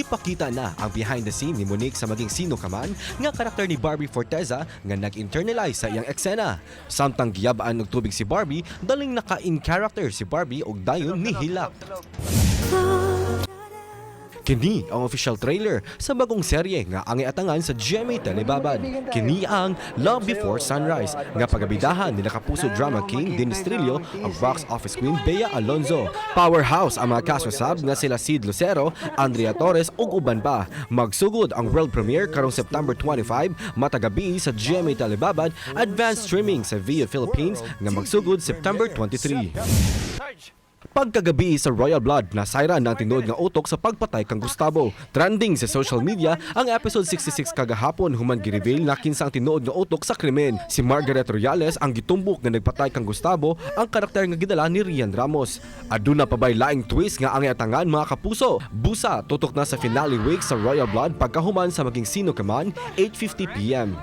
gipakita na ang behind the scene ni Monique sa Maging Sino Ka Man nga karakter ni Barbie Forteza nga nag-internalize sa iyang eksena. Samtang giyab-an og tubig si Barbie, daling naka-in karakter si Barbie og dayon nihilak. Kini ang official trailer sa bagong serye nga ang iatangan sa GMA Telebabad. Kini ang Love Before Sunrise nga pagabidahan ni nakapuso drama king Dinistrillo ang box office queen Bea Alonzo. Powerhouse ang mga kasosab nga sila Sid Lucero, Andrea Torres ug uban pa. Magsugod ang world premiere karong September 25 matagabi sa GMA Telebabad, advanced streaming sa Via Philippines nga magsugod September 23. Pagkagabi sa Royal Blood, nasayra ng tinuod nga utok sa pagpatay kang Gustavo. Trending sa social media ang episode 66 kagahapon human gi-reveal na kinsa ang tinuod nga utok sa krimen. Si Margaret Royales ang gitumbok nga nagpatay kang Gustavo, ang karakter nga gidala ni Rian Ramos. Aduna pa bay laing twist nga ang iatangan mga kapuso. Busa tutok na sa finale week sa Royal Blood pagkahuman sa Maging Sino Ka Man 8:50 PM.